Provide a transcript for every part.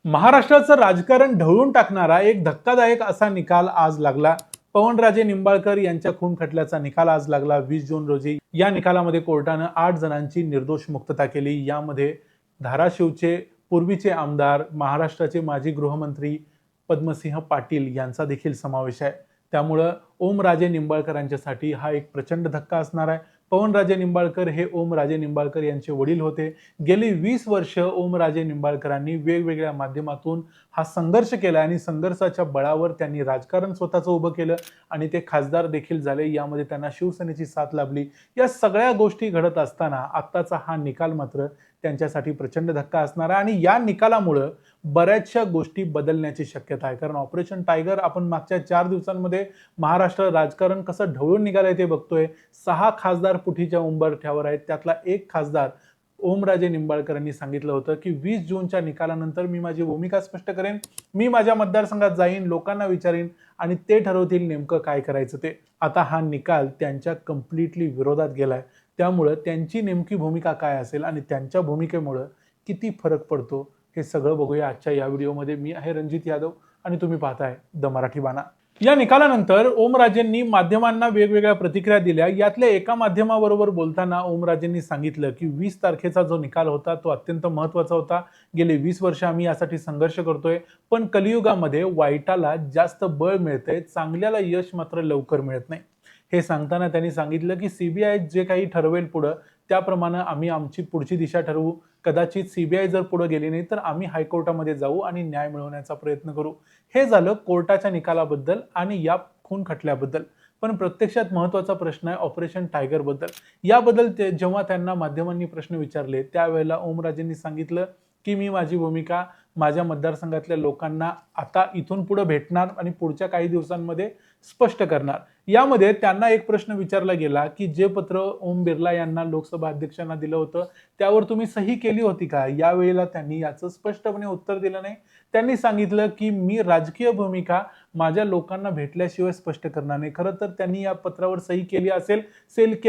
महाराष्ट्राचं राजकारण ढवळून टाकणारा एक धक्कादायक असा निकाल आज लागला। पवनराजे निंबाळकर यांच्या खून खटल्याचा निकाल आज लागला 20 जून रोजी। या निकालामध्ये कोर्टानं 8 जणांची निर्दोष मुक्तता केली। यामध्ये धाराशिवचे पूर्वीचे आमदार, महाराष्ट्राचे माजी गृहमंत्री पद्मसिंह पाटील यांचा देखील समावेश आहे। त्यामुळे ओमराजे निंबाळकरांच्यासाठी हा एक प्रचंड धक्का असणार आहे। पवनराजे निंबाळकर हे ओमराजे निंबाळकर यांचे वडील होते। गेली 20 वर्ष ओमराजे निंबाळकरांनी वेगवेगळ्या माध्यमातून हा संघर्ष केला आणि संघर्षाच्या बळावर त्यांनी राजकारण स्वतःचं उभं केलं आणि ते खासदार देखील झाले। यामध्ये त्यांना शिवसेनेची साथ लाभली। या सगळ्या गोष्टी घडत असताना आत्ताचा हा निकाल मात्र त्यांच्यासाठी प्रचंड धक्का असणार आहे आणि या निकालामुळे बऱ्याचशा गोष्टी बदलण्याची शक्यता आहे। कारण ऑपरेशन टायगर आपण मागच्या 4 दिवसांमध्ये महाराष्ट्र राजकारण कसं ढवळून निघालंय ते बघतोय। 6 खासदार पुठीच्या उंबरठ्यावर आहेत। त्यातला एक खासदार ओमराजे निंबाळकरांनी सांगितलं होतं की 20 जूनच्या निकालानंतर मी माझी भूमिका स्पष्ट करेन, मी माझ्या मतदारसंघात जाईन, लोकांना विचारीन आणि ते ठरवतील नेमकं काय करायचं ते। आता हा निकाल त्यांच्या कम्प्लिटली विरोधात गेलाय। त्यामुळे त्यांची नेमकी भूमिका काय असेल आणि त्यांच्या भूमिकेमुळे किती फरक पडतो हे सगळं बघूया आजच्या या व्हिडिओमध्ये। मी आहे रणजित यादव आणि तुम्ही पाहताय द मराठी बाणा। या निकालानंतर ओमराजेंनी माध्यमांना वेगवेगळ्या प्रतिक्रिया दिल्या। यातल्या एका माध्यमाबरोबर बोलताना ओमराजेंनी सांगितलं की 20 तारखेचा जो निकाल होता तो अत्यंत महत्त्वाचा होता। गेले 20 वर्ष आम्ही यासाठी संघर्ष करतोय, पण कलियुगामध्ये वाईटाला जास्त बळ मिळतंय, चांगल्याला यश मात्र लवकर मिळत नाही। हे सांगताना त्यांनी सांगितलं की सीबीआय जे काही ठरवेल पुढं त्याप्रमाणे आम्ही आमची पुढची दिशा ठरवू। कदाचित सीबीआय जर पुढे गेली नाही तर आम्ही हायकोर्टामध्ये जाऊ आणि न्याय मिळवण्याचा प्रयत्न करू। हे झालं कोर्टाच्या निकालाबद्दल आणि या खून खटल्याबद्दल। पण प्रत्यक्षात महत्त्वाचा प्रश्न आहे ऑपरेशन टायगर बद्दल। याबद्दल जेव्हा त्यांना माध्यमांनी प्रश्न विचारले त्यावेळेला ओमराजेंनी सांगितलं की मी माझी भूमिका माझ्या मतदारसंघातल्या लोकांना आता इथून पुढे भेटणार आणि पुढच्या काही दिवसांमध्ये स्पष्ट करणार। यामध्ये त्यांना एक प्रश्न विचारला गेला की जे पत्र ओम बिर्ला यांना लोकसभा अध्यक्षांना दिलं होतं त्यावर तुम्ही सही केली होती का? यावेळेला त्यांनी याचं स्पष्टपणे उत्तर दिलं नाही। त्यांनी सांगितलं की मी राजकीय भूमिका माझ्या लोकांना भेटल्याशिवाय स्पष्ट करणार नाही। खरं तर त्यांनी या पत्रावर सही केली असेल,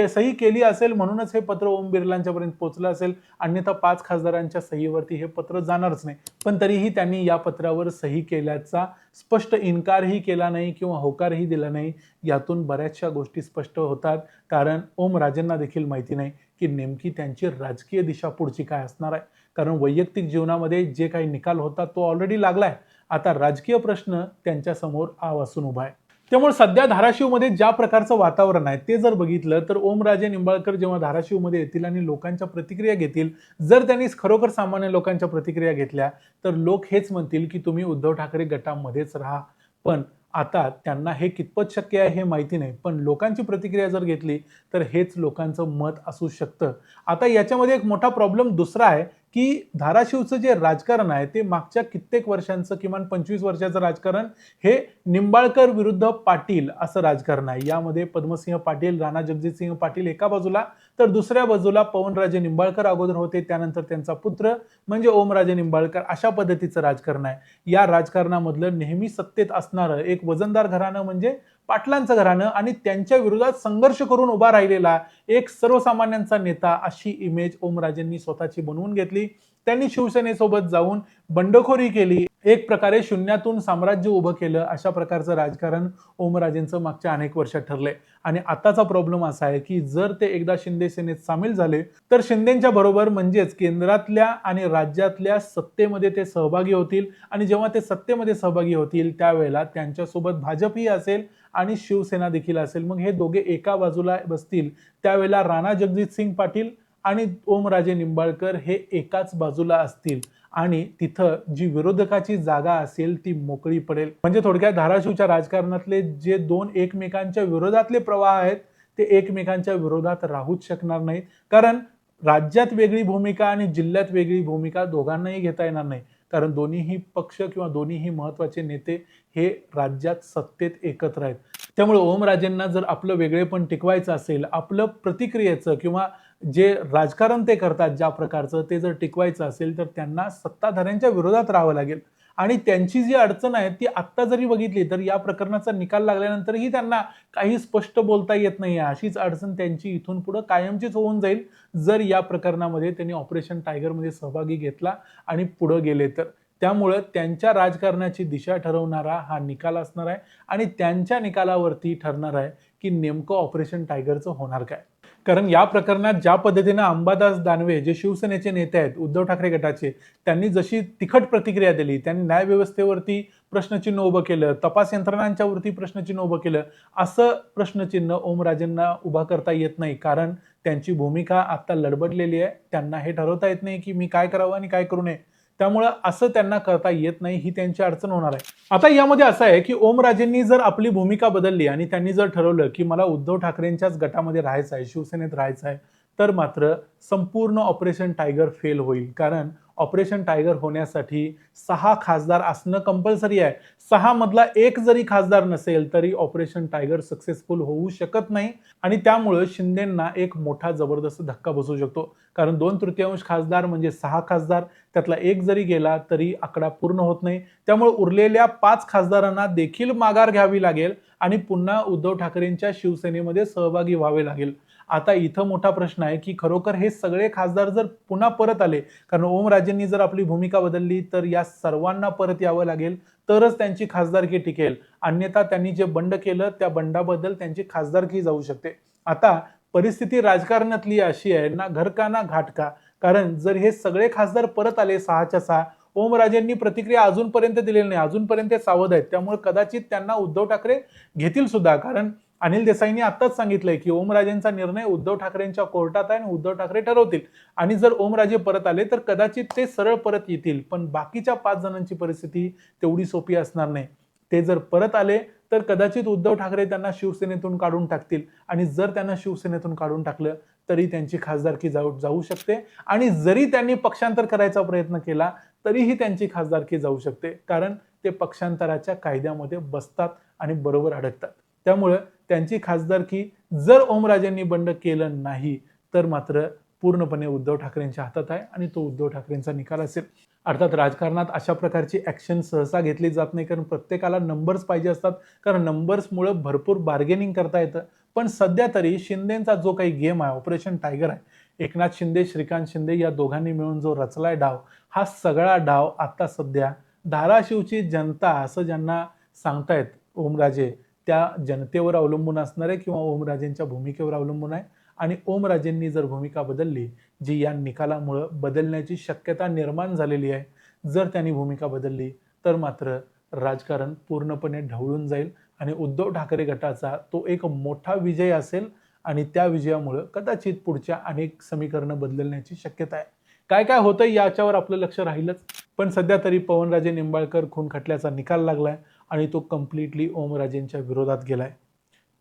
सही केली असेल म्हणूनच हे पत्र ओम बिर्लांच्यापर्यंत पोहोचलं असेल, अन्यथा 5 खासदारांच्या सहीवरती हे पत्र जाणारच नाही। पण तरीही त्यांनी या पत्रावर सही केल्याचा स्पष्ट इन्कारही केला नाही किंवा होकारही दिला नाही। यातून बऱ्याचशा गोष्टी स्पष्ट होतात, कारण ओमराजेंना देखील माहिती नाही की नेमकी त्यांची राजकीय दिशा पुढची काय असणार आहे। कारण वैयक्तिक जीवनामध्ये जे काही निकाल होता तो ऑलरेडी लागलाय, आता राजकीय प्रश्न त्यांच्या समोर आवासून उभा आहे। त्यामुळे सध्या धाराशिवमध्ये ज्या प्रकारचं वातावरण आहे ते जर बघितलं तर ओमराजे निंबाळकर जेव्हा धाराशिवमध्ये येतील आणि लोकांच्या प्रतिक्रिया घेतील, जर त्यांनी खरोखर सामान्य लोकांच्या प्रतिक्रिया घेतल्या तर लोक हेच म्हणतील की तुम्ही उद्धव ठाकरे गटामध्येच राहा। पण आता त्यांना हे कितपत शक्य आहे हे माहिती नाही, पण लोकांची प्रतिक्रिया जर घेतली तर हेच लोकांचं मत असू शकतं। आता याच्यामध्ये एक मोठा प्रॉब्लेम दुसरा आहे की धाराशिवचं जे राजकारण आहे ते मागच्या कित्येक वर्षांचं, किमान 25 वर्षाचं राजकारण हे निंबाळकर विरुद्ध पाटील असं राजकारण आहे। यामध्ये पद्मसिंह पाटील, राणा जगजितसिंह पाटील एका बाजूला तर दुसऱ्या बाजूला पवनराजे निंबाळकर अगोदर होते, त्यानंतर त्यांचा पुत्र म्हणजे ओमराजे निंबाळकर, अशा पद्धतीचं राजकारण आहे। या राजकारणामधलं नेहमी सत्तेत असणारं एक वजनदार घराणं म्हणजे पाटलांचं घराणं आणि त्यांच्या विरोधात संघर्ष करून उभा राहिलेला एक सर्वसामान्यांचा नेता, अशी इमेज ओमराजेंनी स्वतःची बनवून घेतली। त्यांनी शिवसेनेसोबत जाऊन बंडखोरी केली, एक प्रकारे शून्यातून साम्राज्य उभं केलं। अशा प्रकारचं राजकारण ओमराजेंचं मागच्या अनेक वर्षात ठरलंय आणि आताचा प्रॉब्लेम असा आहे की जर ते एकदा शिंदे सेनेत सामील झाले तर शिंदेच्या बरोबर म्हणजेच केंद्रातल्या आणि राज्यातल्या सत्तेमध्ये ते सहभागी होतील आणि जेव्हा ते सत्तेमध्ये सहभागी होतील त्यावेळेला त्यांच्यासोबत भाजपही असेल आणि शिवसेना देखील असेल। मग हे दोघे एका बाजूला बसतील, त्यावेळेला राणा जगजितसिंह पाटील आणि ओमराजे निंबाळकर हे एकाच बाजूला असतील आणि तिथं जी विरोधकाची जागा असेल ती मोकळी पडेल। म्हणजे थोडक्यात धाराशिवच्या राजकारणातले जे दोन एकमेकांच्या विरोधातले प्रवाह आहेत ते एकमेकांच्या विरोधात राहूच शकणार नाहीत, कारण राज्यात वेगळी भूमिका आणि जिल्ह्यात वेगळी भूमिका दोघांनाही घेता येणार नाही, कारण दोन्हीही पक्ष किंवा दोन्हीही महत्त्वाचे नेते हे राज्यात सत्तेत एकत्र आहेत। त्यामुळे ओमराजेंना जर आपलं वेगळेपण टिकवायचं असेल, आपलं प्रतिक्रियेचं किंवा जे राजकारण ते करतात ज्या प्रकारचं ते जर टिकवायचं असेल तर त्यांना सत्ताधाऱ्यांच्या विरोधात राहावं लागेल। आणि त्यांची जी अडचण आहे ती आत्ता जरी बघितली तर या प्रकरणाचा निकाल लागल्यानंतरही त्यांना काही स्पष्ट बोलता येत नाही। अशीच अडचण त्यांची इथून पुढे कायमचीच होऊन जाईल जर या प्रकरणामध्ये त्यांनी ऑपरेशन टायगरमध्ये सहभागी घेतला आणि पुढे गेले तर। त्यामुळं त्यांच्या राजकारणाची दिशा ठरवणारा हा निकाल असणार आहे आणि त्यांच्या निकालावरती ठरणार आहे की नेमकं ऑपरेशन टायगरचं होणार काय. कारण या प्रकरणात ज्या पद्धतीने अंबादास दानवे जे शिवसेनेचे नेते आहेत उद्धव ठाकरे गटाचे, त्यांनी जशी तिखट प्रतिक्रिया दिली, त्यांनी न्यायव्यवस्थेवरती प्रश्नचिन्ह उभं केलं, तपास यंत्रणांच्या वरती प्रश्नचिन्ह उभं केलं, असं प्रश्नचिन्ह ओमराजेंना उभा करता येत नाही. कारण त्यांची भूमिका आता लडबडलेली आहे. त्यांना हे ठरवता येत नाही की मी काय करावं आणि काय करू नये. त्यामुळं असं त्यांना करता येत नाही, ही त्यांची अडचण होणार आहे. आता यामध्ये असं आहे की ओमराजेंनी जर आपली भूमिका बदलली आणि त्यांनी जर ठरवलं की मला उद्धव ठाकरेंच्याच गटामध्ये राहायचं आहे, शिवसेनेत राहायचं आहे, तर मात्र संपूर्ण ऑपरेशन टायगर फेल होईल. कारण ऑपरेशन टायगर होण्यासाठी 6 खासदार असणं कंपल्सरी आहे. 6 मधला एक जरी खासदार नसेल तरी ऑपरेशन टायगर सक्सेसफुल होऊ शकत नाही आणि त्यामुळे शिंदेंना एक मोठा जबरदस्त धक्का बसू शकतो. कारण 2/3 खासदार म्हणजे 6 खासदार, त्यातला एक जरी गेला तरी आकडा पूर्ण होत नाही. त्यामुळे उरलेल्या 5 खासदारांना देखील माघार घ्यावी लागेल आणि पुन्हा उद्धव ठाकरेंच्या शिवसेनेमध्ये सहभागी व्हावे लागेल. आता इथं मोठा प्रश्न आहे की खरोखर हे सगळे खासदार जर पुन्हा परत आले, कारण ओमराजेंनी जर आपली भूमिका बदलली तर या सर्वांना परत यावं लागेल, तरच त्यांची खासदारकी टिकेल. अन्यथा त्यांनी जे बंड केलं त्या बंडाबद्दल त्यांची खासदारकी जाऊ शकते. आता परिस्थिती राजकारणातली अशी आहे ना घर का ना घाट का. कारण जर हे सगळे खासदार परत आले 6च्या 6, ओमराजेंनी प्रतिक्रिया अजूनपर्यंत दिलेली नाही, अजूनपर्यंत सावध आहेत. त्यामुळे कदाचित त्यांना उद्धव ठाकरे घेतील सुद्धा. कारण अनिल देसाईंनी आताच सांगितलंय की ओमराजेंचा निर्णय उद्धव ठाकरेंच्या कोर्टात आहे आणि उद्धव ठाकरे ठरवतील. आणि जर ओमराजे परत आले तर कदाचित ते सरळ परत येतील. पण बाकीच्या 5 जणांची परिस्थिती तेवढी सोपी असणार नाही. ते जर परत आले तर कदाचित उद्धव ठाकरे त्यांना शिवसेनेतून काढून टाकतील आणि जर त्यांना शिवसेनेतून काढून टाकलं तरी त्यांची खासदारकी जाऊ शकते आणि जरी त्यांनी पक्षांतर करायचा प्रयत्न केला तरीही त्यांची खासदारकी जाऊ शकते. कारण ते पक्षांतराच्या कायद्यामध्ये बसतात आणि बरोबर अडकतात. त्यामुळे त्यांची खासदारकी जर ओमराजेंनी बंड केलं नाही तर मात्र पूर्णपणे उद्धव ठाकरेंच्या हातात आहे आणि तो उद्धव ठाकरेंचा निकाल असेल. अर्थात राजकारणात अशा प्रकारची ऍक्शन सहसा घेतली जात नाही, कारण प्रत्येकाला नंबर्स पाहिजे असतात. कारण नंबर्समुळे भरपूर बार्गेनिंग करता येतं. पण सध्या तरी शिंदेचा जो काही गेम आहे, ऑपरेशन टायगर आहे, एकनाथ शिंदे, श्रीकांत शिंदे या दोघांनी मिळून जो रचलाय डाव, हा सगळा डाव आता सध्या धाराशिवची जनता असं ज्यांना सांगतायत ओमराजे, त्या जनतेवर अवलंबून असणार आहे किंवा ओमराजेंच्या भूमिकेवर अवलंबून आहे. आणि ओमराजेंनी जर भूमिका बदलली, जी या निकालामुळे बदलण्याची शक्यता निर्माण झालेली आहे, जर त्यांनी भूमिका बदलली तर मात्र राजकारण पूर्णपणे ढवळून जाईल आणि उद्धव ठाकरे गटाचा तो एक मोठा विजय असेल आणि त्या विजयामुळे कदाचित पुढच्या अनेक समीकरणं बदलण्याची शक्यता आहे. काय काय होतंय याच्यावर आपलं लक्ष राहीलच. पण सध्या तरी पवनराजे निंबाळकर खून खटल्याचा निकाल लागलाय आणि तो कम्प्लिटली ओमराजेंच्या विरोधात गेलाय.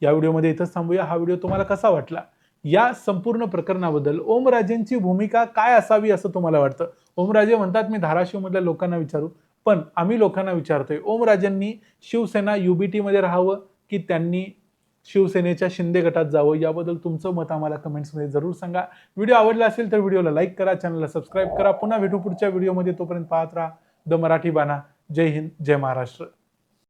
या व्हिडिओमध्ये इथंच थांबूया. हा व्हिडिओ तुम्हाला कसा वाटला? या संपूर्ण प्रकरणाबद्दल ओमराजेंची भूमिका काय असावी असं तुम्हाला वाटतं? ओमराजे म्हणतात मी धाराशिव मधल्या लोकांना विचारू, पण आम्ही लोकांना विचारतोय, ओमराजेंनी शिवसेना युबीटी मध्ये राहावं की त्यांनी शिवसेनेच्या शिंदे गटात जावं? याबद्दल तुमचं मत आम्हाला कमेंट्समध्ये जरूर सांगा. व्हिडिओ आवडला असेल तर व्हिडिओला लाईक करा, चॅनलला सबस्क्राईब करा. पुन्हा भेटू पुढच्या व्हिडिओमध्ये. तोपर्यंत पाहत राहा द मराठी बाणा. जय हिंद, जय महाराष्ट्र.